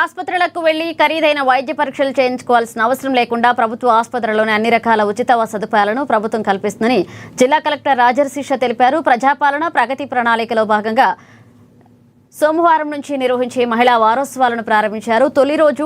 ఆసుపత్రులకు వెళ్లి ఖరీదైన వైద్య పరీక్షలు చేయించుకోవాల్సిన అవసరం లేకుండా ప్రభుత్వ ఆసుపత్రుల్లోని అన్ని రకాల ఉచిత సదుపాయాలను ప్రభుత్వం కల్పిస్తుందని జిల్లా కలెక్టర్ రాజర్షిష తెలిపారు. ప్రజాపాలన ప్రగతి ప్రణాళికలో భాగంగా సోమవారం నుంచి నిర్వహించే మహిళా వారోత్సవాలను ప్రారంభించారు. తొలి రోజు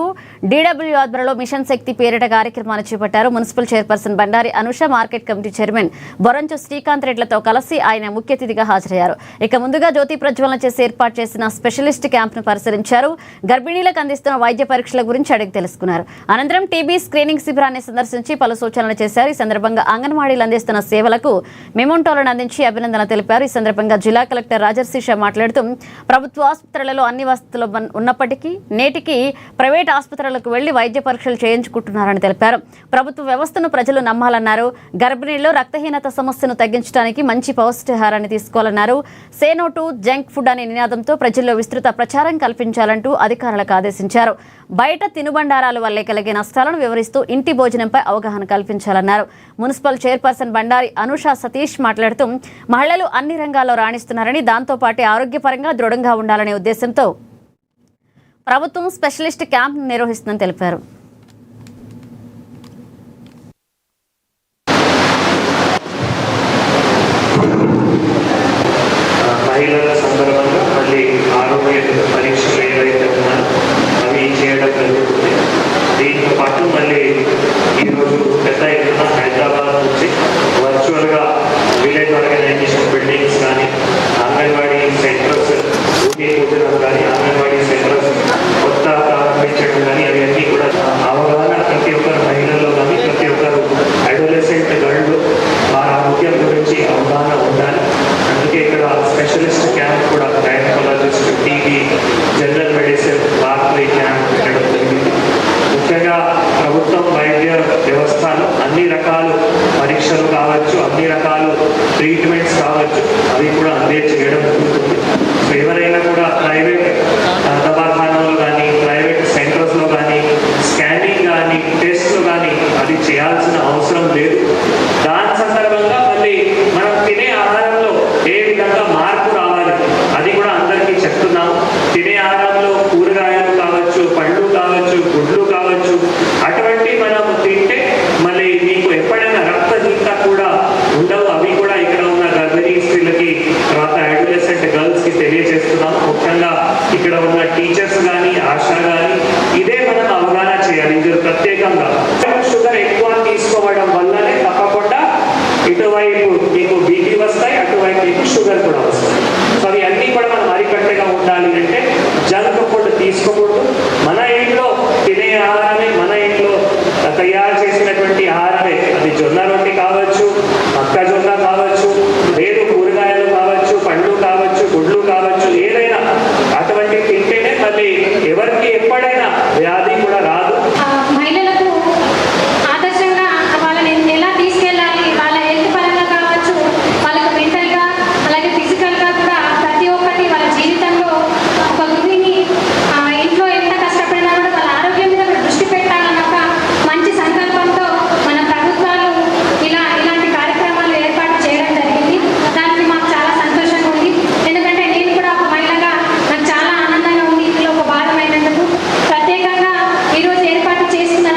డీడబ్ల్యూ ఆధ్వర్యంలో మిషన్ శక్తి పేరిట కార్యక్రమాన్ని చేపట్టారు. Municipal chairperson Bandari Anusha, market committee chairman Boranchu Srikanth రెడ్లతో కలిసి ఆయన ముఖ్య అతిథిగా హాజరయ్యారు. ఇక ముందుగా జ్యోతి ప్రజ్వలన చేసి ఏర్పాటు చేసిన స్పెషలిస్ట్ క్యాంప్ను పరిశీలించారు. గర్భిణీలకు అందిస్తున్న వైద్య పరీక్షల గురించి అడిగి తెలుసుకున్నారు. అనంతరం టీబీ స్క్రీనింగ్ శిబిరాన్ని సందర్శించి పలు సూచనలు చేశారు. ఈ సందర్భంగా అంగన్వాడీలు అందిస్తున్న సేవలకు మెమోంటోలను అందించి అభినందనలు తెలిపారు. ఈ సందర్భంగా జిల్లా కలెక్టర్ రాజర్షిష మాట్లాడుతూ ప్రభుత్వ ఆసుపత్రులలో అన్ని వసతులు ఉన్నప్పటికీ నేటికి ప్రైవేట్ ఆసుపత్రులకు వెళ్లి వైద్య పరీక్షలు చేయించుకుంటున్నారని తెలిపారు. ప్రభుత్వ వ్యవస్థను ప్రజలు నమ్మాలన్నారు. గర్భిణీల్లో రక్తహీనత సమస్యను తగ్గించడానికి మంచి పౌష్టికాహారాన్ని తీసుకోవాలన్నారు. సేనో టు జంక్ ఫుడ్ అనే నినాదంతో ప్రజల్లో విస్తృత ప్రచారం కల్పించాలంటూ అధికారులకు ఆదేశించారు. బయట తినుబండారాల వల్లే కలిగే నష్టాలను వివరిస్తూ ఇంటి భోజనంపై అవగాహన కల్పించాలన్నారు. మున్సిపల్ చైర్పర్సన్ బండారి అనుష సతీష్ మాట్లాడుతూ మహిళలు అన్ని రంగాల్లో రాణిస్తున్నారని, దాంతోపాటు ఆరోగ్యపరంగా దృఢంగా ఉండాలనే ఉద్దేశంతో ప్రభుత్వం స్పెషలిస్ట్ క్యాంప్ నిర్వహిస్తుందని తెలిపారు. మహిళల సందర్భంగా మళ్ళీ ఆరోగ్య పరీక్షలు ఏవైతే ఉన్నాయో అవి చేయడం జరుగుతుంది. దీంతో పాటు మళ్ళీ ఈరోజు పెద్ద ఎత్తున హైదరాబాద్ నుంచి వర్చువల్గా విలేజ్ ఆర్గనైజేషన్ బిల్డింగ్స్ కానీ, అంగన్వాడీ సెంటర్స్ భూమిపూజనం కానీ, అంగన్వాడీ సెంటర్స్ కొత్త ప్రారంభించడం కానీ అవన్నీ కూడా అవగాహన ప్రతి ఒక్కరు మహిళల్లో కానీ ప్రతి ఒక్కరు అడోలెసెంట్ గర్ల్ వారి ఆరోగ్యం గురించి అవగాహన ఉండాలి. అందుకే ఇక్కడ స్పెషలిస్ట్ క్యాంప్ కూడా gynaecologist, TB, general medicine, partly camp పెట్టడం జరిగింది. ముఖ్యంగా ప్రభుత్వం వైద్య వ్యవస్థ